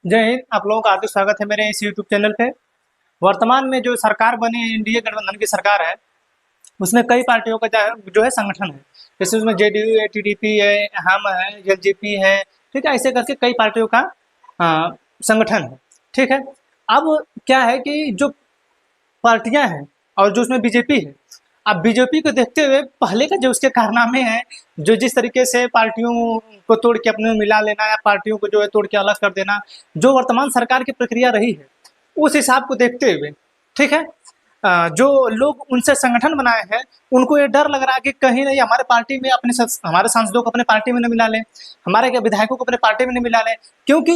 जय हिंद। आप लोगों का हार्दिक स्वागत है मेरे इस यूट्यूब चैनल पे। वर्तमान में जो सरकार बनी है, एनडीए गठबंधन की सरकार है, उसमें कई पार्टियों का जो है संगठन है। जैसे उसमें जेडीयू है, टीडीपी है, हम है, एलजेपी है। ठीक है, ऐसे करके कई पार्टियों का संगठन है। ठीक है। अब क्या है कि जो पार्टियां हैं और जो उसमें बीजेपी है, अब बीजेपी को देखते हुए पहले का जो उसके कारनामे हैं, जो जिस तरीके से पार्टियों को तोड़ के अपने में मिला लेना या पार्टियों को जो है तोड़ के अलग कर देना, जो वर्तमान सरकार की प्रक्रिया रही है, उस हिसाब को देखते हुए, ठीक है, जो लोग उनसे संगठन बनाए हैं, उनको ये डर लग रहा है कि कहीं नहीं हमारे पार्टी में हमारे सांसदों को अपने पार्टी में न मिला लें, हमारे विधायकों को अपने पार्टी में न मिला लें। क्योंकि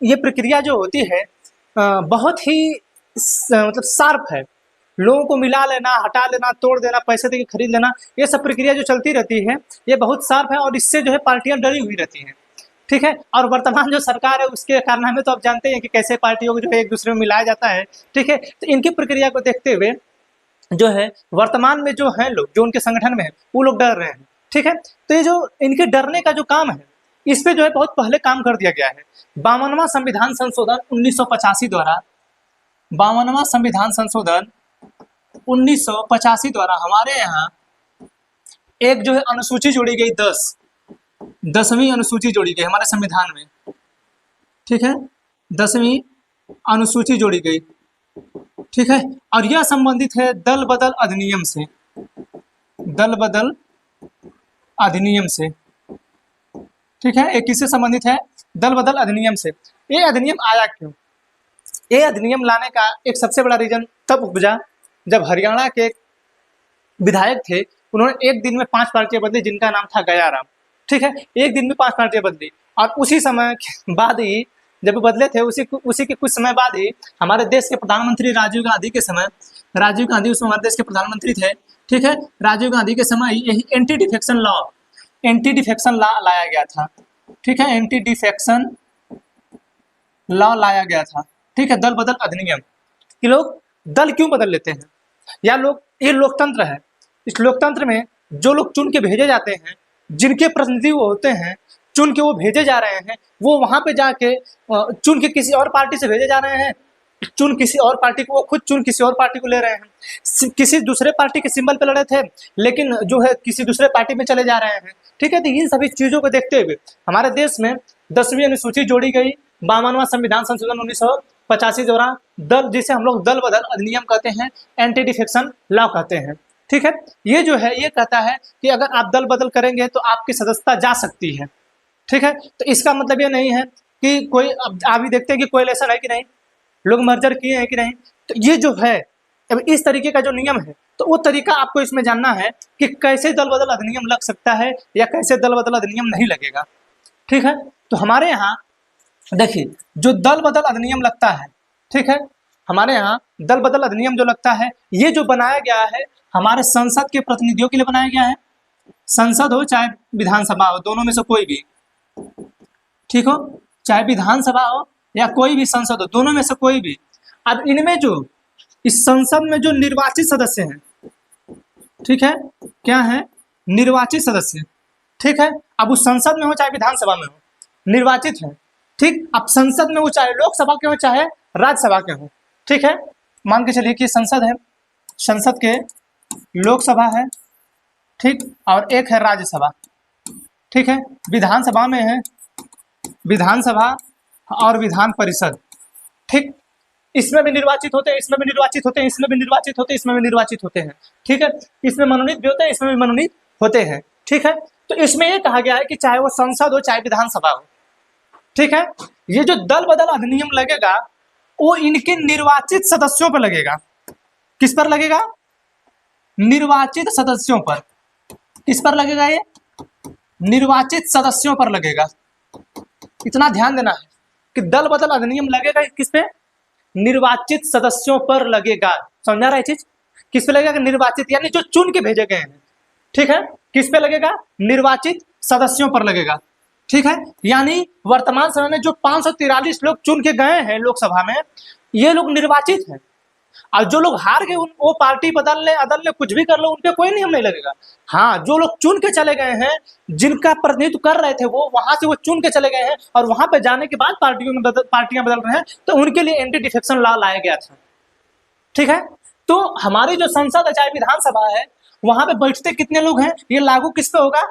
ये प्रक्रिया जो होती है बहुत ही मतलब शार्प है। लोगों को मिला लेना, हटा लेना, तोड़ देना, पैसे देके खरीद लेना, ये सब प्रक्रिया जो चलती रहती है, ये बहुत शार्प है और इससे जो है पार्टियां डरी हुई रहती हैं। ठीक है। और वर्तमान जो सरकार है उसके कारनामे तो आप जानते हैं कि कैसे पार्टियों को जो है एक दूसरे में मिलाया जाता है। ठीक है। तो इनकी प्रक्रिया को देखते हुए जो है वर्तमान में जो है लोग जो उनके संगठन में है, वो लोग डर रहे हैं। ठीक है। तो ये जो इनके डरने का जो काम है, इस पे जो है बहुत पहले काम कर दिया गया है। 52वां संविधान संशोधन 1985 द्वारा 52वां संविधान संशोधन 1985 द्वारा हमारे यहाँ एक जो है अनुसूची जोड़ी गई, 10वीं अनुसूची जोड़ी गई हमारे संविधान में। ठीक है। 10वीं अनुसूची जोड़ी गई। ठीक है। और यह संबंधित है दल बदल अधिनियम से। दल बदल अधिनियम से। ठीक है। ये किससे संबंधित है? दल बदल अधिनियम से। ये अधिनियम आया क्यों? ये अधिनियम लाने का एक सबसे बड़ा रीजन तब उपजा जब हरियाणा के एक विधायक थे, उन्होंने एक दिन में 5 पार्टियां बदली, जिनका नाम था गयाराम। ठीक है। एक दिन में 5 पार्टियां बदली और उसी समय के बाद ही जब बदले थे, उसी के कुछ समय बाद ही हमारे देश के प्रधानमंत्री राजीव गांधी के समय, राजीव गांधी उस समय हमारे देश के प्रधानमंत्री थे। ठीक है। राजीव गांधी के समय यही एंटी डिफेक्शन लॉ लाया गया था। ठीक है। एंटी डिफेक्शन लॉ लाया गया था। ठीक है। दल बदल अधिनियम कि लोग दल क्यों बदल लेते हैं, या लोग, ये लोकतंत्र है, इस लोकतंत्र में जो लोग चुन के भेजे जाते हैं, जिनके प्रतिनिधि वो होते हैं, चुन के वो भेजे जा रहे हैं, वो वहां पे जाके चुन के किसी और पार्टी से भेजे जा रहे हैं, चुन किसी और पार्टी को, वो खुद चुन किसी और पार्टी को ले रहे हैं। किसी दूसरे पार्टी के सिंबल पे लड़े थे, लेकिन जो है किसी दूसरे पार्टी में चले जा रहे हैं। ठीक है। तो इन सभी चीजों को देखते हुए हमारे देश में 10वीं अनुसूची जोड़ी गई 52वां संविधान संशोधन 1985 द्वारा, दल, जिसे हम लोग दल बदल अधिनियम कहते हैं, एंटी डिफेक्शन लॉ कहते हैं। ठीक है। ये जो है ये कहता है कि अगर आप दल बदल करेंगे तो आपकी सदस्यता जा सकती है। ठीक है। तो इसका मतलब ये नहीं है कि कोई, अब अभी देखते हैं कि कोएलेशन है कि नहीं, लोग मर्जर किए हैं कि नहीं। तो ये जो है अब इस तरीके का जो नियम है, तो वो तरीका आपको इसमें जानना है कि कैसे दल बदल अधिनियम लग सकता है या कैसे दल बदल अधिनियम नहीं लगेगा। ठीक है। तो हमारे यहाँ देखिए, जो दल बदल अधिनियम लगता है, ठीक है, हमारे यहाँ दल बदल अधिनियम जो लगता है, ये जो बनाया गया है हमारे संसद के प्रतिनिधियों के लिए बनाया गया है। संसद हो चाहे विधानसभा हो, दोनों में से कोई भी, ठीक हो, चाहे विधानसभा हो या कोई भी संसद हो, दोनों में से कोई भी। अब इनमें जो इस संसद में जो निर्वाचित सदस्य हैं, ठीक है, क्या है? निर्वाचित सदस्य। ठीक है। अब उस संसद में हो चाहे विधानसभा में हो, निर्वाचित है। ठीक। अब संसद में वो चाहे लोकसभा के हो चाहे राज्यसभा के हो। ठीक है। मान के चलिए कि संसद है, संसद के लोकसभा है, ठीक, और एक है राज्यसभा। ठीक है। विधानसभा में है विधानसभा और विधान परिषद। ठीक। इसमें भी निर्वाचित होते हैं, इसमें भी निर्वाचित होते हैं, इसमें भी निर्वाचित होते हैं, इसमें भी निर्वाचित होते हैं। ठीक है। इसमें मनोनीत भी होते हैं, इसमें भी मनोनीत होते हैं। ठीक है। तो इसमें यह कहा गया है कि चाहे वो संसद हो चाहे विधानसभा हो, ठीक है, ये जो दल बदल अधिनियम लगेगा वो इनके निर्वाचित सदस्यों पर लगेगा। किस पर लगेगा? निर्वाचित सदस्यों पर। किस पर लगेगा? ये निर्वाचित सदस्यों पर लगेगा। इतना ध्यान देना है कि दल बदल अधिनियम लगेगा किस पे? निर्वाचित सदस्यों पर लगेगा। समझा रहा है चीज? किस पे लगेगा? निर्वाचित, यानी जो चुन के भेजे गए हैं। ठीक है। किस पे लगेगा? निर्वाचित सदस्यों पर लगेगा। ठीक है। यानी वर्तमान समय में जो 543 लोग चुन के गए हैं लोकसभा में, ये लोग निर्वाचित हैं। और जो लोग हार गए वो पार्टी बदल ले अदल ले कुछ भी कर लो, उन पे कोई नियम नहीं लगेगा। हाँ, जो लोग चुन के चले गए हैं, जिनका प्रतिनिधित्व कर रहे थे वो वहां से वो चुन के चले गए हैं और वहां पे जाने के बाद पार्टियां बदल रहे हैं, तो उनके लिए एंटी डिफेक्शन लॉ लाया गया था। ठीक है, तो हमारी जो संसद है चाहे विधानसभा है, वहां पे बैठते कितने लोग हैं, ये लागू किस पे होगा,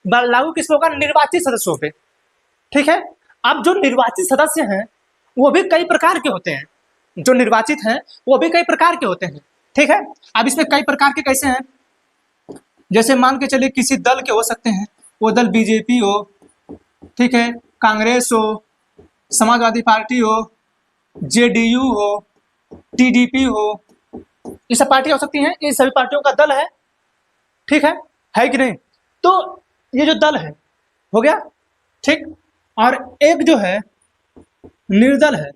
लागू किस पे होगा, निर्वाचित सदस्यों पे। ठीक है, अब जो निर्वाचित सदस्य हैं वो भी कई प्रकार के होते हैं, जो निर्वाचित हैं वो भी कई प्रकार के होते हैं। ठीक है, अब इसमें कई प्रकार के कैसे हैं, जैसे मान के चलिए किसी दल के हो सकते हैं, वो दल बीजेपी हो, ठीक है, कांग्रेस हो, समाजवादी पार्टी हो, जेडीयू हो, टीडीपी हो, ये सब पार्टियां हो सकती हैं, ये सभी पार्टियों का दल है। ठीक है कि नहीं। तो ये जो दल है हो गया, ठीक। और एक जो है निर्दल है,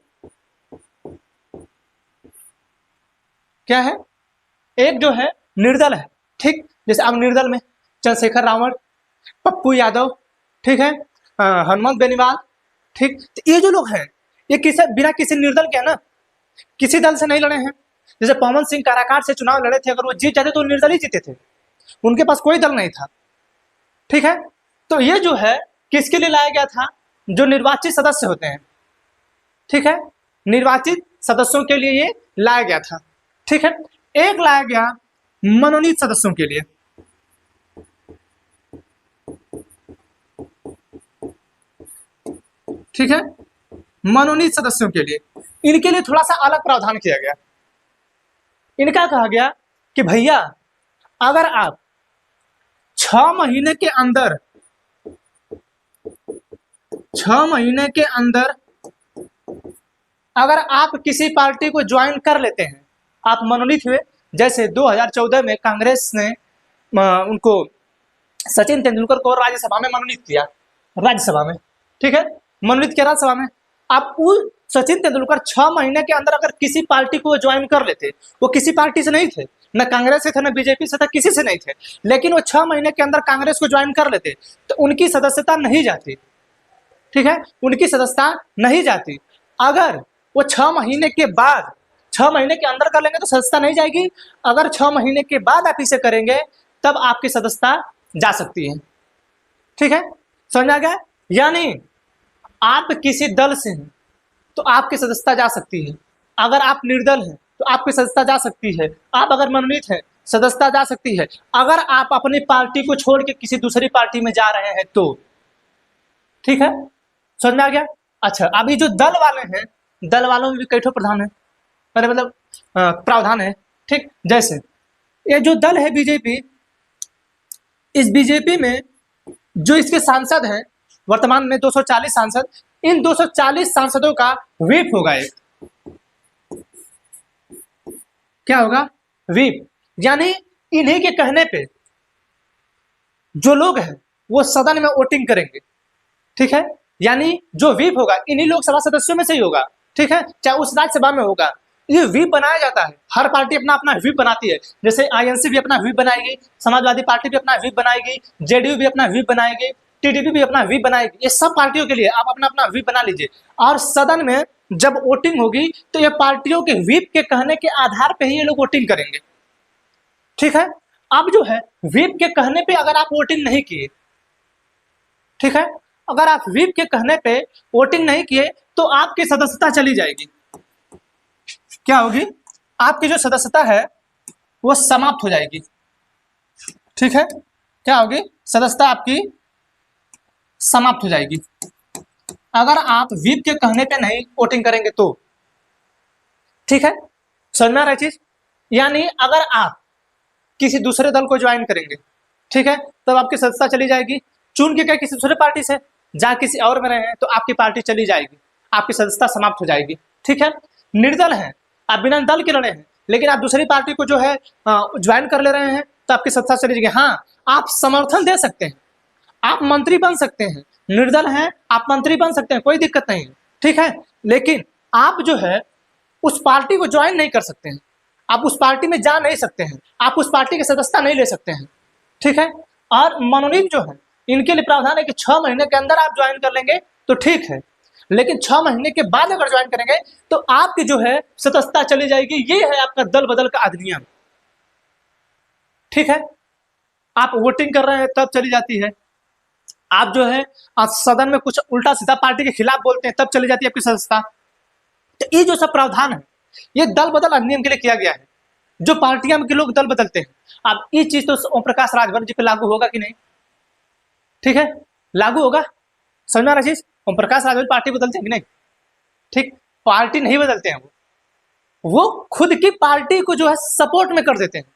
क्या है, एक जो है निर्दल है। ठीक, जैसे अब निर्दल में चंद्रशेखर रावण, पप्पू यादव, ठीक है, हनुमंत बेनीवाल, ठीक। तो ये जो लोग हैं ये किसी बिना किसी निर्दल के है ना, किसी दल से नहीं लड़े हैं। जैसे पवन सिंह काराकाट से चुनाव लड़े थे, अगर वो जीत जाते तो निर्दल ही जीते थे, उनके पास कोई दल नहीं था। ठीक है, तो ये जो है किसके लिए लाया गया था, जो निर्वाचित सदस्य होते हैं। ठीक है, निर्वाचित सदस्यों के लिए ये लाया गया था। ठीक है, एक लाया गया मनोनीत सदस्यों के लिए। ठीक है, मनोनीत सदस्यों के लिए, इनके लिए थोड़ा सा अलग प्रावधान किया गया। इनका कहा गया कि भैया अगर आप 6 महीने के अंदर 6 महीने के अंदर अगर आप किसी पार्टी को ज्वाइन कर लेते हैं, आप मनोनीत हुए, जैसे 2014 में कांग्रेस ने उनको सचिन तेंदुलकर को राज्यसभा में मनोनीत किया, राज्यसभा में। ठीक है, मनोनीत किया राज्यसभा में। आप सचिन तेंदुलकर 6 महीने के अंदर अगर किसी पार्टी को ज्वाइन कर लेते, वो किसी पार्टी से नहीं थे, न कांग्रेस से थे, न बीजेपी से था, किसी से नहीं थे, लेकिन वो 6 महीने के अंदर कांग्रेस को ज्वाइन कर लेते तो उनकी सदस्यता नहीं जाती। ठीक है, उनकी सदस्यता नहीं जाती। अगर वो 6 महीने के बाद 6 महीने के अंदर कर लेंगे तो सदस्यता नहीं जाएगी, अगर 6 महीने के बाद आप इसे करेंगे तब आपकी सदस्यता जा सकती है। ठीक है, समझ आ गया। यानी आप किसी दल से हैं तो आपकी सदस्यता जा सकती है, अगर आप निर्दल हैं तो आपकी सदस्यता जा सकती है, आप अगर मनोनीत हैं सदस्यता जा सकती है, अगर आप अपनी पार्टी को छोड़ के किसी दूसरी पार्टी में जा रहे हैं तो। ठीक है, समझ में आ गया। अच्छा, अभी जो दल वाले हैं, दल वालों में भी कई ठो प्रधान है, मतलब प्रावधान है। ठीक, जैसे ये जो दल है बीजेपी, इस बीजेपी में जो इसके सांसद हैं वर्तमान में 240 सांसद, इन 240 सांसदों का व्हीप होगा एक, क्या होगा, व्हीप। यानी इन्हीं के कहने पे जो लोग हैं वो सदन में वोटिंग करेंगे। ठीक है, यानी जो व्हीप होगा इन्हीं लोकसभा सदस्यों में से ही होगा। ठीक है, चाहे उस राज्यसभा में होगा, ये व्हीप बनाया जाता है। हर पार्टी अपना अपना व्हीप बनाती है, जैसे आईएनसी भी अपना व्हीप बनाएगी, समाजवादी पार्टी भी अपना व्हीप बनाएगी, जेडीयू भी अपना व्हीप बनाएगी, टीडीपी भी अपना व्हीप बनाएगी। ये सब पार्टियों के लिए आप अपना अपना व्हीप बना लीजिए, और सदन में जब वोटिंग होगी तो ये पार्टियों के व्हीप के कहने के आधार पर ही ये लोग वोटिंग करेंगे। ठीक है, अब जो है व्हीप के कहने पे अगर आप वोटिंग नहीं किए, ठीक है, अगर आप व्हीप के कहने पे वोटिंग नहीं किए तो आपकी सदस्यता चली जाएगी। क्या होगी, आपकी जो सदस्यता है वो समाप्त हो जाएगी। ठीक है, क्या होगी, सदस्यता आपकी समाप्त हो जाएगी अगर आप व्हीप के कहने पे नहीं वोटिंग करेंगे तो। ठीक है, समझ में आ रहा है चीज। यानी अगर आप किसी दूसरे दल को ज्वाइन करेंगे, ठीक है, तब आपकी सदस्यता चली जाएगी। चुन के गए किसी दूसरे पार्टी से, जहाँ किसी और में रहे हैं तो आपकी पार्टी चली जाएगी, आपकी सदस्यता समाप्त हो जाएगी। ठीक है, निर्दल है, आप बिना दल के लड़े हैं लेकिन आप दूसरी पार्टी को जो है ज्वाइन कर ले रहे हैं तो आपकी सदस्यता चली जाएगी। हाँ, आप समर्थन दे सकते हैं, आप मंत्री बन सकते हैं, निर्दल हैं आप मंत्री बन सकते हैं, कोई दिक्कत नहीं है। ठीक है, लेकिन आप जो है उस पार्टी को ज्वाइन नहीं कर सकते हैं, आप उस पार्टी में जा नहीं सकते हैं, आप उस पार्टी की सदस्यता नहीं ले सकते हैं। ठीक है, और मनोनीत जो है इनके लिए प्रावधान है कि 6 महीने के अंदर आप ज्वाइन कर लेंगे तो ठीक है, लेकिन 6 महीने के बाद अगर ज्वाइन करेंगे तो आपकी जो है सदस्यता चली जाएगी। ये है आपका दल बदल का अधिनियम। ठीक है, आप वोटिंग कर रहे हैं तब चली जाती है। आप जो है सदन में कुछ उल्टा सीधा पार्टी के खिलाफ बोलते हैं तब चली जाती है आपकी सदस्यता। तो ये जो सब प्रावधान है ये दल बदल अधिनियम के लिए किया गया है, जो पार्टियां के लोग दल बदलते हैं। अब ये चीज तो ओम प्रकाश राजभर जी पे लागू होगा कि नहीं? ठीक है, लागू होगा। समझना रहा चीज, ओम प्रकाश राजभर पार्टी बदलते हैं कि नहीं? ठीक, पार्टी नहीं बदलते हैं, वो खुद की पार्टी को जो है सपोर्ट में कर देते हैं।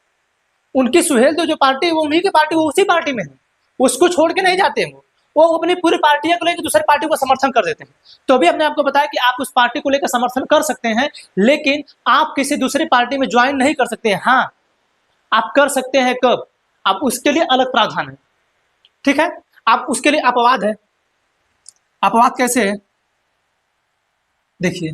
उनकी सुहेल तो जो पार्टी वो उन्हीं की पार्टी, वो उसी पार्टी में है, उसको छोड़ के नहीं जाते हैं। वो अपनी पूरी पार्टियां को लेकर दूसरी पार्टी को समर्थन कर देते हैं। तो अभी हमने आपको बताया कि आप उस पार्टी को लेकर समर्थन कर सकते हैं, लेकिन आप किसी दूसरी पार्टी में ज्वाइन नहीं कर सकते हैं। हाँ, आप कर सकते हैं कब? आप उसके लिए अलग प्रावधान है। ठीक है, आप उसके लिए अपवाद है। अपवाद कैसे है देखिए,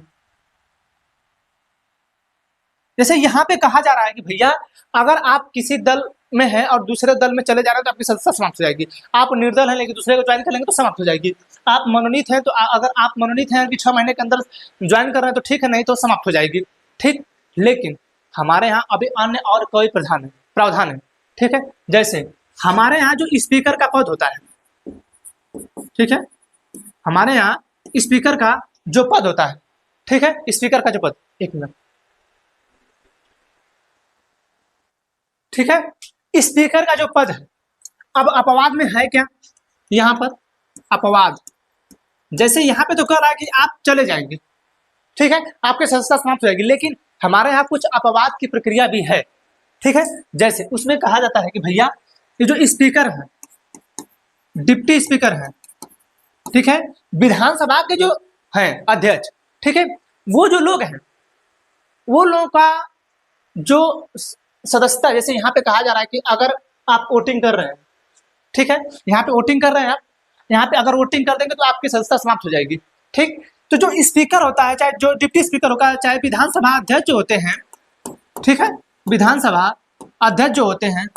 जैसे यहां पे कहा जा रहा है कि भैया अगर आप किसी दल में हैं और दूसरे दल में चले जा रहे हैं तो आपकी सदस्यता समाप्त हो जाएगी। आप निर्दल हैं लेकिन दूसरे को ज्वाइन कर लेंगे तो समाप्त हो जाएगी। आप मनोनीत हैं तो अगर आप मनोनीत हैं कि 6 महीने के अंदर ज्वाइन कर रहे हैं तो ठीक है, नहीं तो समाप्त हो जाएगी। ठीक, लेकिन हमारे यहाँ अभी अन्य और कोई प्रावधान है। ठीक है, जैसे हमारे यहाँ जो स्पीकर का पद होता है, ठीक है, हमारे यहाँ स्पीकर का जो पद होता है, ठीक है, स्पीकर का जो पद, एक मिनट, ठीक है, स्पीकर का जो पद है, अब अपवाद में है क्या? यहां पर अपवाद, जैसे यहां पे तो कह रहा है कि आप चले जाएंगे, ठीक है, आपके सदस्यता समाप्त हो जाएगी, लेकिन हमारे यहाँ कुछ अपवाद की प्रक्रिया भी है। ठीक है, जैसे उसमें कहा जाता है कि भैया ये जो स्पीकर है, डिप्टी स्पीकर है, ठीक है, विधानसभा के जो हैं अध्यक्ष, ठीक है, वो जो लोग हैं वो लोगों का जो सदस्यता, जैसे यहाँ पे कहा जा रहा है कि अगर आप वोटिंग कर रहे हैं, ठीक है, यहाँ पे वोटिंग कर रहे हैं आप, यहाँ पे अगर वोटिंग कर देंगे तो आपकी सदस्यता समाप्त हो जाएगी। ठीक, तो जो स्पीकर होता है, चाहे जो डिप्टी स्पीकर होता है, चाहे विधानसभा अध्यक्ष जो होते हैं, ठीक है, विधानसभा अध्यक्ष जो होते हैं,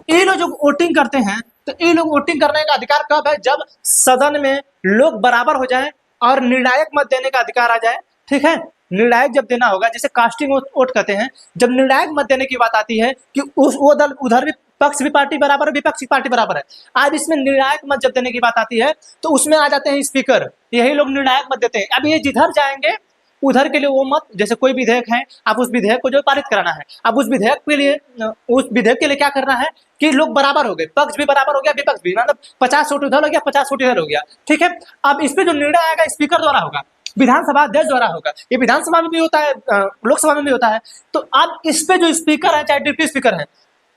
ये लोग जो वोटिंग करते हैं, तो ये लोग वोटिंग करने का अधिकार कब है? जब सदन में लोग बराबर हो जाए और निर्णायक मत देने का अधिकार आ जाए। ठीक है, निर्णायक जब देना होगा, जैसे कास्टिंग वोट कहते हैं, जब निर्णायक मत देने की बात आती है कि वो दल उधर भी पक्ष भी पार्टी बराबर है, विपक्ष की पार्टी बराबर है, आज इसमें निर्णायक मत जब देने की बात आती है तो उसमें आ जाते हैं स्पीकर, यही लोग निर्णायक मत देते हैं। अब ये जिधर जाएंगे उधर के लिए वो मत, जैसे कोई विधेयक है, आप उस विधेयक को जो पारित कराना है, अब उस विधेयक के लिए क्या करना है कि लोग बराबर हो गए, पक्ष भी बराबर हो गया, विपक्ष भी, मतलब 50 वोट उधर हो गया, 50 वोट इधर हो गया। ठीक है, अब इस पे जो निर्णय आएगा स्पीकर द्वारा होगा, विधानसभा अध्यक्ष द्वारा होगा, ये विधानसभा में भी होता है, लोकसभा में भी होता है। तो अब इस पे जो स्पीकर है, चाहे डिप्टी स्पीकर है,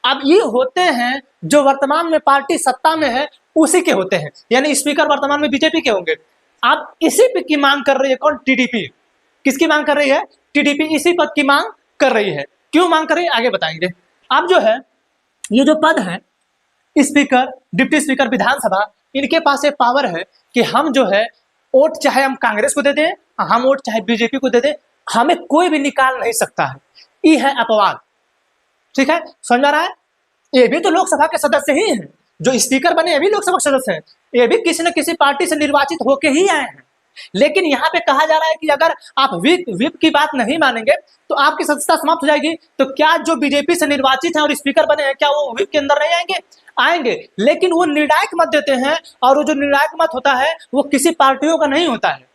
अब ये होते हैं जो वर्तमान में पार्टी सत्ता में है उसी के होते हैं, यानी स्पीकर वर्तमान में बीजेपी के होंगे। अब इसी पे की मांग कर रही है कौन? टीडीपी। किसकी मांग कर रही है? टीडीपी इसी पद की मांग कर रही है। क्यों मांग कर रही है आगे बताएंगे। अब जो है ये जो पद है स्पीकर, डिप्टी स्पीकर, विधानसभा, इनके पास एक पावर है कि हम जो है वोट चाहे हम कांग्रेस को दे दें, हम वोट चाहे बीजेपी को दे दें, हमें कोई भी निकाल नहीं सकता है। ये है अपवाद। ठीक है, समझ आ रहा है? ये भी तो लोकसभा के सदस्य ही हैं, जो स्पीकर बने ये भी लोकसभा के सदस्य हैं, ये भी किसी न किसी पार्टी से निर्वाचित होके ही आए हैं। लेकिन यहाँ पे कहा जा रहा है कि अगर आप विप की बात नहीं मानेंगे तो आपकी सदस्यता समाप्त हो जाएगी। तो क्या जो बीजेपी से निर्वाचित हैं और स्पीकर बने हैं, क्या वो विप के अंदर नहीं आएंगे? आएंगे, लेकिन वो निर्णायक मत देते हैं, और वो जो निर्णायक मत होता है वो किसी पार्टियों का नहीं होता है,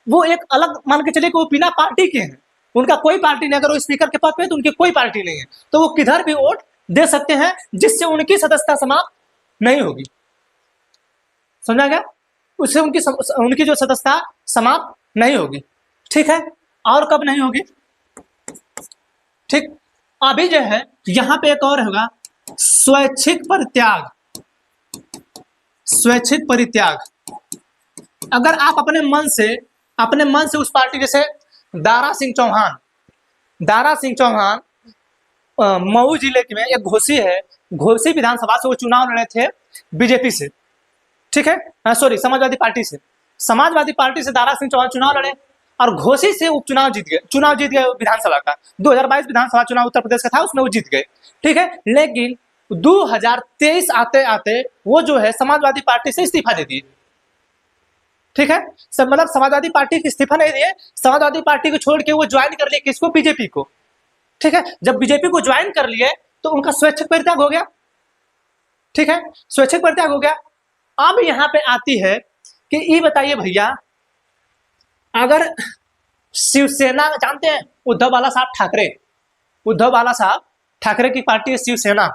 वो एक अलग, मान के चलिए कि वो बिना पार्टी के हैं, उनका कोई पार्टी नहीं। अगर वो स्पीकर के पद पे है तो उनकी कोई पार्टी नहीं है, तो वो किधर भी वोट दे सकते हैं, जिससे उनकी सदस्यता समाप्त नहीं होगी। समझा गया? उससे उनकी जो सदस्यता समाप्त नहीं होगी। ठीक है, और कब नहीं होगी? ठीक, अभी जो है यहां पे एक और होगा, स्वैच्छिक परित्याग। स्वैच्छिक परित्याग, अगर आप अपने मन से उस पार्टी, जैसे दारा सिंह चौहान मऊ जिले में एक घोसी है, घोसी विधानसभा से वो चुनाव लड़े थे बीजेपी से, ठीक है, सॉरी समाजवादी पार्टी से दारा सिंह चौहान चुनाव लड़े और घोसी से उपचुनाव जीत गए विधानसभा का। 2022 विधानसभा चुनाव उत्तर प्रदेश का था, उसमें वो जीत गए। ठीक है, लेकिन 2023 आते आते वो जो है समाजवादी पार्टी से इस्तीफा दे दिए। ठीक है, सब मतलब समाजवादी पार्टी की इस्तीफा नहीं दिए, समाजवादी पार्टी को छोड़ के वो ज्वाइन कर लिए किसको, बीजेपी को। ठीक है, जब बीजेपी को ज्वाइन कर लिए तो उनका स्वैच्छिक परित्याग हो गया। ठीक है, स्वैच्छिक परित्याग हो गया। अब यहां पे आती है कि ये बताइए भैया, अगर शिवसेना जानते हैं उद्धव बाला साहब ठाकरे, उद्धव बाला साहब ठाकरे की पार्टी है शिवसेना,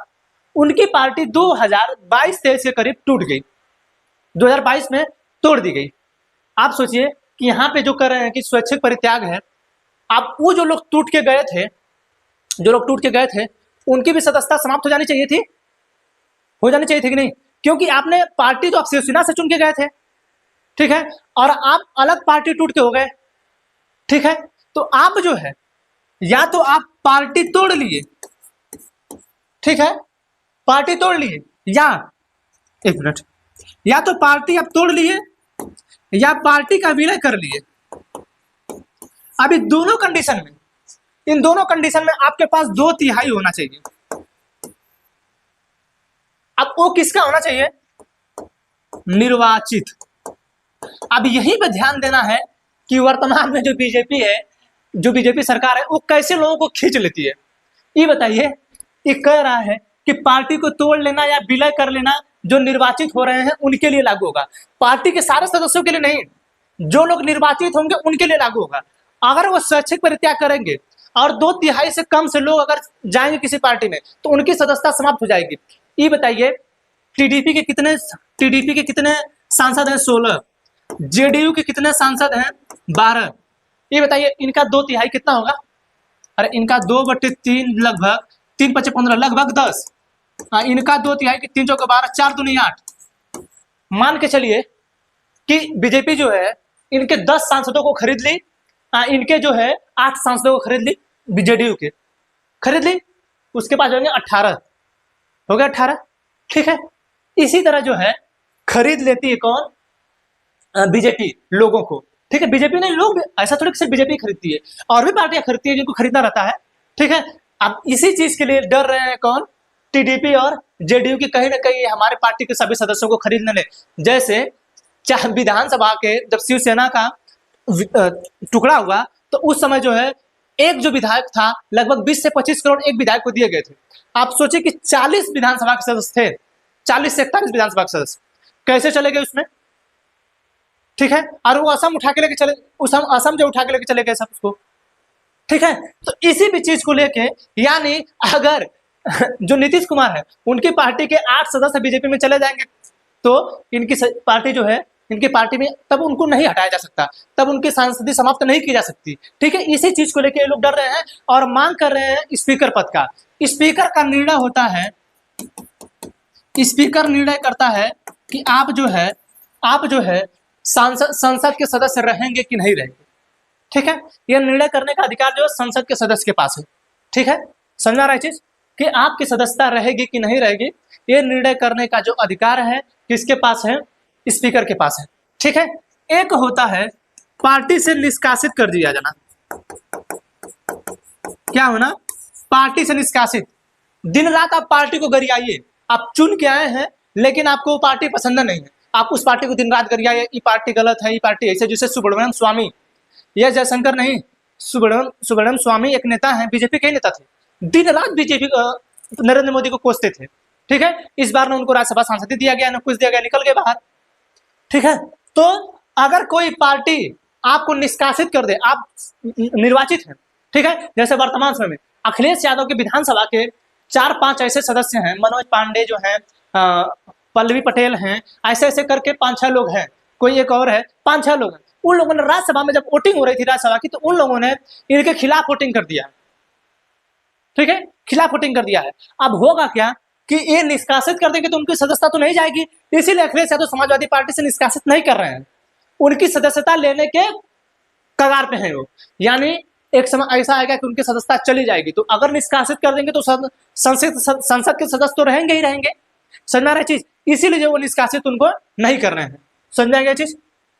उनकी पार्टी 2022-23 के करीब टूट गई, 2022 में तोड़ दी गई। आप सोचिए कि यहाँ पे जो कर रहे हैं कि स्वैच्छिक परित्याग है, आप वो जो लोग टूट के गए थे, जो लोग टूट के गए थे, उनकी भी सदस्यता समाप्त हो जानी चाहिए थी, हो जानी चाहिए थी कि नहीं? क्योंकि आपने पार्टी तो आप शिवसेना से चुन के गए थे, ठीक है, और आप अलग पार्टी टूट के हो गए। ठीक है, तो आप जो है या तो आप पार्टी तोड़ लिए, ठीक है, पार्टी तोड़ लिए, या एक मिनट, या तो पार्टी आप तोड़ लिए या पार्टी का विलय कर लिए। अभी दोनों कंडीशन में, इन दोनों कंडीशन में आपके पास 2/3 होना चाहिए। अब वो किसका होना चाहिए? निर्वाचित। अब यहीं पे ध्यान देना है कि वर्तमान में जो बीजेपी है, जो बीजेपी सरकार है, वो कैसे लोगों को खींच लेती है। ये बताइए, ये कह रहा है कि पार्टी को तोड़ लेना या विलय कर लेना जो निर्वाचित हो रहे हैं उनके लिए लागू होगा, पार्टी के सारे सदस्यों के लिए नहीं, जो लोग निर्वाचित होंगे उनके लिए लागू होगा। अगर वो स्वैच्छिक परित्याग करेंगे और 2/3 से कम से लोग अगर जाएंगे किसी पार्टी में तो उनकी सदस्यता समाप्त हो जाएगी। ये बताइए, टीडीपी के कितने सांसद हैं? 16। जेडीयू के कितने सांसद हैं? 12। ये बताइए इनका 2/3 कितना होगा? अरे इनका 2/3 लगभग 3 × 5 = 15, लगभग 10। इनका 2/3 की 3 × 4 = 12, 4 दूनी 8। मान के चलिए कि बीजेपी जो है इनके 10 सांसदों को खरीद ली, इनके जो है 8 सांसदों को खरीद ली, जेडीयू के खरीद ली, उसके पास होंगे 18, हो गया 18। ठीक है, इसी तरह जो है खरीद लेती है कौन? बीजेपी लोगों को। ठीक है, बीजेपी नहीं, लोग ऐसा थोड़ी सिर्फ बीजेपी खरीदती है, और भी पार्टियां खरीदती है जिनको खरीदना रहता है। ठीक है, अब इसी चीज के लिए डर रहे हैं कौन? टीडीपी और जेडीयू की कहीं ना कहीं हमारे पार्टी के सभी सदस्यों को खरीदने ले। जैसे चाहे विधानसभा के जब शिवसेना का टुकड़ा हुआ तो उस समय जो है एक जो विधायक था लगभग 20 से 25 करोड़ एक विधायक को दिए गए थे। आप सोचिए कि 40 विधानसभा के सदस्य थे, 40 से 41 विधानसभा के सदस्य कैसे चले गए उसमें? ठीक है, और वो असम उठा के लेके चले, उस असम जो उठा के लेके चले गए सब उसको। ठीक है, तो इसी भी चीज को लेके, यानी अगर जो नीतीश कुमार है उनकी पार्टी के 8 सदस्य बीजेपी में चले जाएंगे तो इनकी पार्टी जो है, इनकी पार्टी में तब उनको नहीं हटाया जा सकता, तब उनकी सांसदी समाप्त नहीं की जा सकती। ठीक है, इसी चीज को लेके ये लोग डर रहे हैं और मांग कर रहे हैं स्पीकर पद का। स्पीकर का निर्णय होता है, स्पीकर निर्णय करता है कि आप जो है संसद के सदस्य रहेंगे कि नहीं रहेंगे। ठीक है, यह निर्णय करने का अधिकार जो है संसद के सदस्य के पास है। ठीक है, समझा रहा है चीज कि आपकी सदस्यता रहेगी कि नहीं रहेगी, यह निर्णय करने का जो अधिकार है किसके पास है? स्पीकर के पास है। ठीक है, एक होता है पार्टी से निष्कासित कर दिया जाना। क्या होना? पार्टी से निष्कासित। दिन रात आप पार्टी को गरियाइए, आप चुन के आए हैं लेकिन आपको वो पार्टी पसंद नहीं है, आप उस पार्टी को दिन रात गरियाइए, ये पार्टी गलत है, ये पार्टी ऐसे। जैसे सुब्रमण्यम स्वामी, यह जयशंकर नहीं, सुब्रमण्यम स्वामी एक नेता है, बीजेपी के नेता थे, दिन रात बीजेपी नरेंद्र मोदी को कोसते थे। ठीक है, इस बार ने उनको राज्यसभा सांसद दिया गया, न कुछ दिया गया, निकल गए बाहर। ठीक है, तो अगर कोई पार्टी आपको निष्कासित कर दे, आप निर्वाचित हैं, ठीक है, जैसे वर्तमान समय में अखिलेश यादव के विधानसभा के 4-5 ऐसे सदस्य हैं, मनोज पांडे जो हैं, पल्लवी पटेल हैं, ऐसे ऐसे करके 5-6 लोग हैं, कोई एक और है, 5-6 लोग हैं। उन लोगों ने राज्यसभा में जब वोटिंग हो रही थी राज्यसभा की, तो उन लोगों ने इनके खिलाफ वोटिंग कर दिया। ठीक है, खिलाफ वोटिंग कर दिया है। अब होगा क्या कि ये निष्कासित कर देंगे तो उनकी सदस्यता तो नहीं जाएगी, इसीलिए अखिलेश यादव समाजवादी पार्टी से निष्कासित नहीं कर रहे हैं, उनकी सदस्यता लेने के कगार पे हैं वो। यानी एक समय ऐसा आएगा कि उनकी सदस्यता चली जाएगी, तो अगर निष्कासित कर देंगे तो संसद के सदस्य तो रहेंगे ही रहेंगे। समझ रहे चीज? इसीलिए जो वो निष्कासित उनको नहीं कर रहे हैं। समझ आएगा चीज?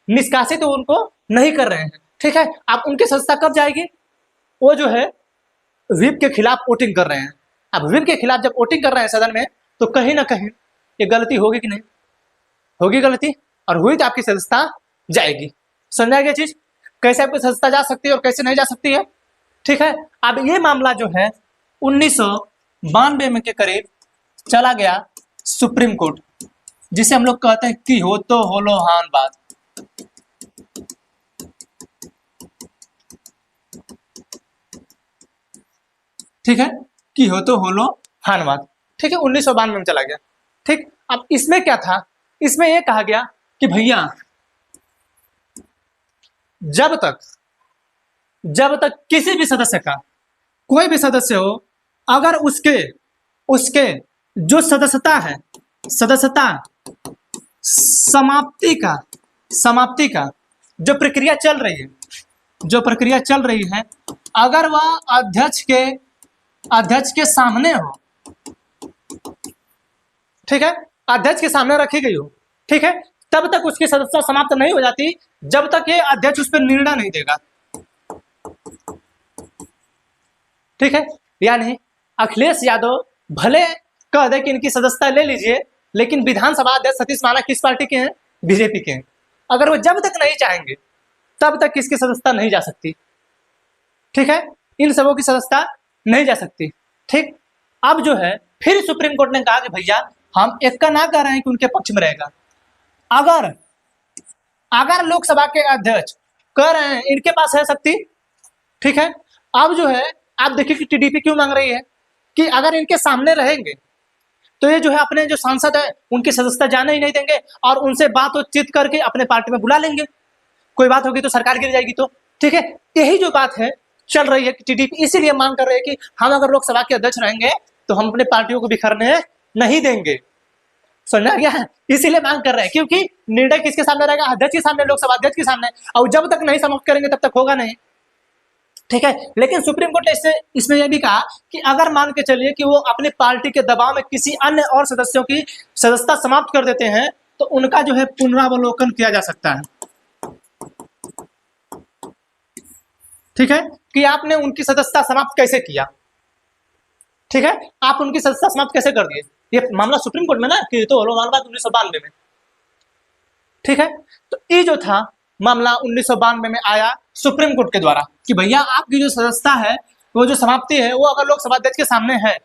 निष्कासित उनको नहीं कर रहे हैं। ठीक है, आप उनकी सदस्यता कब जाएगी? वो जो है व्हिप के खिलाफ वोटिंग कर रहे हैं। अब व्हिप के खिलाफ जब वोटिंग कर रहे हैं सदन में, तो कहीं ना कहीं ये गलती होगी कि नहीं होगी? गलती, और हुई तो आपकी सदस्यता जाएगी। समझ आ गया चीज, कैसे आपकी सदस्यता जा सकती है और कैसे नहीं जा सकती है। ठीक है, अब ये मामला जो है 1992 में के करीब चला गया सुप्रीम कोर्ट, जिसे हम लोग कहते हैं कि हो तो होलोहान बात। ठीक है, कि हो तो होलोहान बात। ठीक है, 1992 में चला गया। ठीक, अब इसमें क्या था, इसमें यह कहा गया कि भैया जब तक किसी भी सदस्य का, कोई भी सदस्य हो, अगर उसके जो सदस्यता समाप्ति का जो प्रक्रिया चल रही है, अगर वह अध्यक्ष के सामने हो, ठीक है, अध्यक्ष के सामने रखी गई हो, ठीक है, तब तक उसकी सदस्यता समाप्त नहीं हो जाती जब तक ये अध्यक्ष उस पर निर्णय नहीं देगा। ठीक है, यानी अखिलेश यादव भले कह दे कि इनकी सदस्यता ले लीजिए, लेकिन विधानसभा अध्यक्ष सतीश माला किस पार्टी के हैं, बीजेपी के हैं। अगर वो जब तक नहीं चाहेंगे तब तक किसकी सदस्यता नहीं जा सकती। ठीक है, इन सबों की सदस्यता नहीं जा सकती। ठीक, अब जो है फिर सुप्रीम कोर्ट ने कहा कि भैया हम एक का ना कह रहे हैं कि उनके पक्ष में रहेगा, अगर लोकसभा के अध्यक्ष कह रहे हैं इनके पास है शक्ति। ठीक है, अब जो है आप देखिए कि टीडीपी क्यों मांग रही है कि अगर इनके सामने रहेंगे तो ये जो है अपने जो सांसद है उनकी सदस्यता जाने ही नहीं देंगे और उनसे बातचीत करके अपने पार्टी में बुला लेंगे। कोई बात होगी तो सरकार गिर जाएगी। तो ठीक है, यही जो बात है चल रही है कि टीडीपी इसीलिए मांग कर रही है कि हम अगर लोकसभा के अध्यक्ष रहेंगे तो हम अपने पार्टियों को बिखरने नहीं देंगे। समझा गया, इसीलिए मांग कर रहे हैं, क्योंकि निर्णय किसके सामने रहेगा, अध्यक्ष के सामने, लोकसभा अध्यक्ष के सामने, और जब तक नहीं समाप्त करेंगे तब तक होगा नहीं। ठीक है, लेकिन सुप्रीम कोर्ट ने इसमें यह भी कहा कि अगर मान के चलिए कि वो अपनी पार्टी के दबाव में किसी अन्य और सदस्यों की सदस्यता समाप्त कर देते हैं तो उनका जो है पुनरावलोकन किया जा सकता है। ठीक है, कि आपने उनकी सदस्यता समाप्त कैसे किया। ठीक है, आप उनकी सदस्यता समाप्त कैसे कर दिए। ये मामला सुप्रीम कोर्ट में ना कि तो 1992 में। ठीक है, तो ये जो था मामला 1992 में आया सुप्रीम कोर्ट के द्वारा कि भैया आपकी जो सदस्यता है वो जो समाप्ति है वो अगर लोकसभा अध्यक्ष के सामने है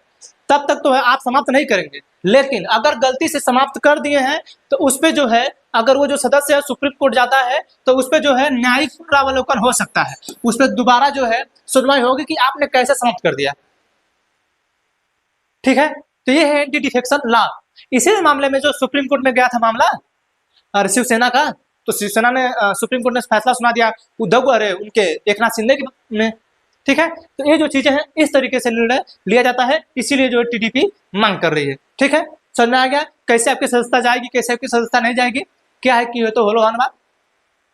तब तक तो है आप समाप्त नहीं करेंगे, लेकिन अगर गलती से समाप्त कर दिए हैं तो उस पर जो है अगर वो जो सदस्य है सुप्रीम कोर्ट जाता है तो उस पर जो है न्यायिक पुनरावलोकन हो सकता है, उस पर दोबारा जो है सुनवाई होगी कि आपने कैसे समाप्त कर दिया। ठीक है, तो ये है एंटी डिफेक्शन लॉ। इसी मामले में जो सुप्रीम कोर्ट में गया था मामला और शिवसेना का, तो शिवसेना ने सुप्रीम कोर्ट ने फैसला सुना दिया उद्धव उनके एकनाथ शिंदे में। ठीक है, तो ये जो चीजें हैं इस तरीके से निर्णय लिया जाता है, इसीलिए जो टीडीपी मांग कर रही है। ठीक है, समझ में आ गया कैसे आपकी सदस्यता जाएगी, कैसे आपकी सदस्यता नहीं जाएगी, क्या है कि तो होलोहान बात।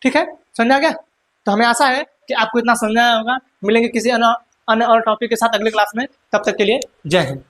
ठीक है, समझ में आ गया। तो हमें आशा है कि आपको इतना समझ आया होगा। मिलेंगे किसी अन्य और टॉपिक के साथ अगले क्लास में, तब तक के लिए जय हिंद।